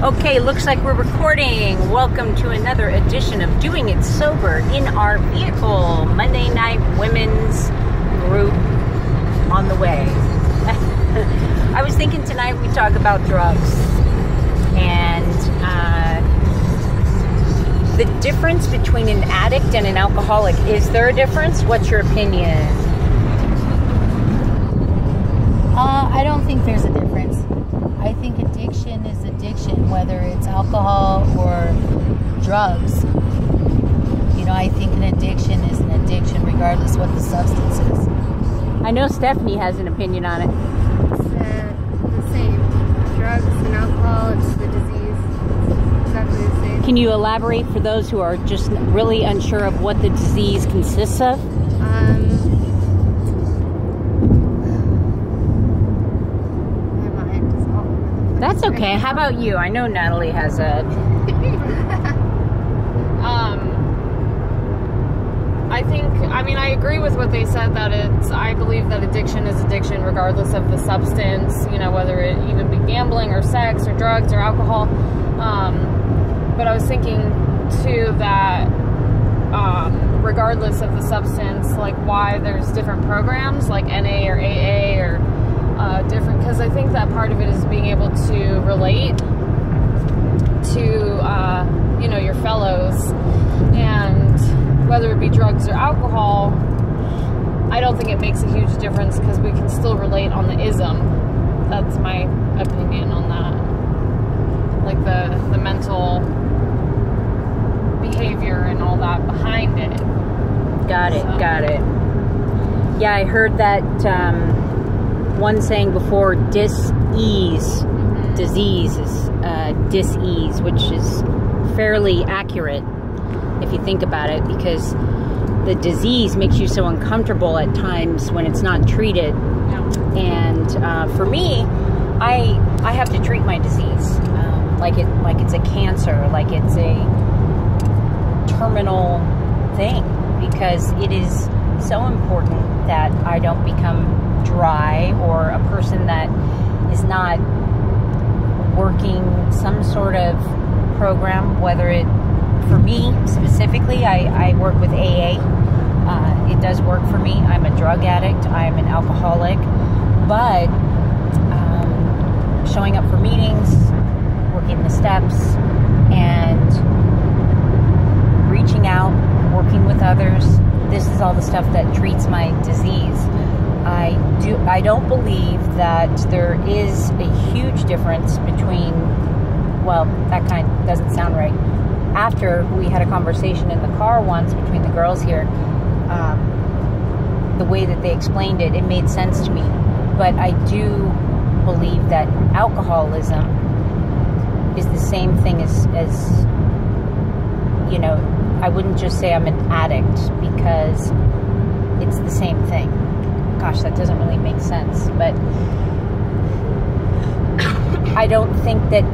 Okay, looks like we're recording. Welcome to another edition of Doing It Sober in Our Vehicle. Monday night women's group on the way. I was thinking tonight we'd talk about drugs and the difference between an addict and an alcoholic. Is there a difference? What's your opinion? I don't think there's a difference. I think addiction is addiction, whether it's alcohol or drugs. You know, I think an addiction is an addiction regardless what the substance is. I know Stephanie has an opinion on it. It's the same. Drugs and alcohol, it's the disease. It's exactly the same. Can you elaborate for those who are just really unsure of what the disease consists of? That's okay. How about you? I know Natalie has a... I agree with what they said, that I believe that addiction is addiction regardless of the substance, you know, whether it even be gambling or sex or drugs or alcohol. But I was thinking too that regardless of the substance, like why there's different programs like NA or AA or different, because I think that part of it is being able to relate to you know, your fellows, and whether it be drugs or alcohol, I don't think it makes a huge difference because we can still relate on the ism. That's my opinion on that, like the mental behavior and all that behind it. Got it. Yeah, I heard that one saying before, disease is dis-ease, which is fairly accurate if you think about it, because the disease makes you so uncomfortable at times when it's not treated. Yeah. And for me, I have to treat my disease like it's a cancer, like it's a terminal thing, because it is so important that I don't become dry or a person that is not working some sort of program, whether it, for me specifically, I work with AA. It does work for me. I'm a drug addict. I'm an alcoholic. But showing up for meetings, working the steps, and reaching out, working with others, this is all the stuff that treats my disease. I don't believe that there is a huge difference between, well, that kind doesn't sound right. After we had a conversation in the car once between the girls here, the way that they explained it, it made sense to me. But I do believe that alcoholism is the same thing as you know, I wouldn't just say I'm an addict, because it's the same thing. Gosh, that doesn't really make sense. But I don't think that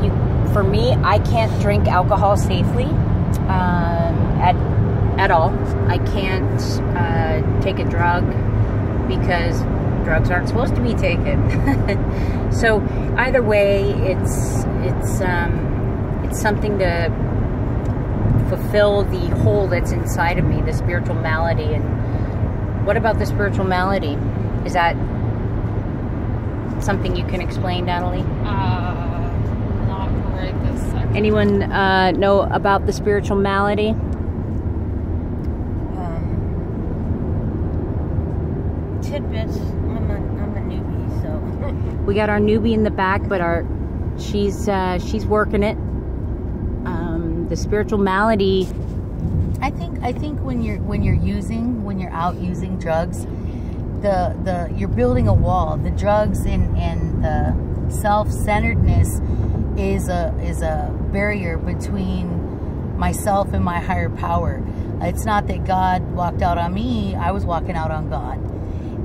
for me, I can't drink alcohol safely at all. I can't take a drug because drugs aren't supposed to be taken. So either way, it's something to fulfill the hole that's inside of me, the spiritual malady. And what about the spiritual malady? Is that something you can explain, Natalie? Not right this second. Anyone know about the spiritual malady? Tidbits. I'm a newbie, so. We got our newbie in the back, but she's working it. The spiritual malady. I think when you're out using drugs, you're building a wall. The drugs and the self-centeredness is a barrier between myself and my higher power. It's not that God walked out on me, I was walking out on God.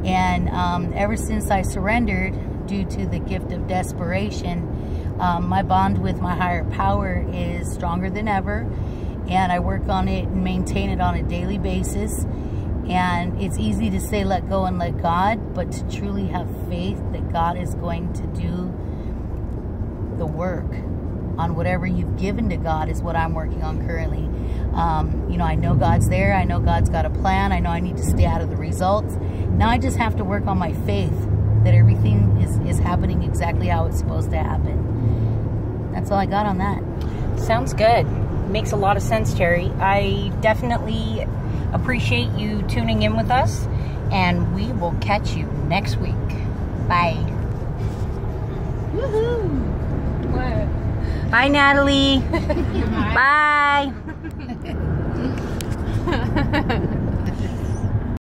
And ever since I surrendered due to the gift of desperation, my bond with my higher power is stronger than ever, and I work on it and maintain it on a daily basis. And it's easy to say let go and let God, but to truly have faith that God is going to do the work on whatever you've given to God is what I'm working on currently. You know, I know God's there. I know God's got a plan. I know I need to stay out of the results. Now I just have to work on my faith that everything is happening exactly how it's supposed to happen. That's all I got on that. Sounds good. Makes a lot of sense, Terry. I definitely appreciate you tuning in with us, and we will catch you next week. Bye. Woohoo! What? Bye, Natalie. Bye.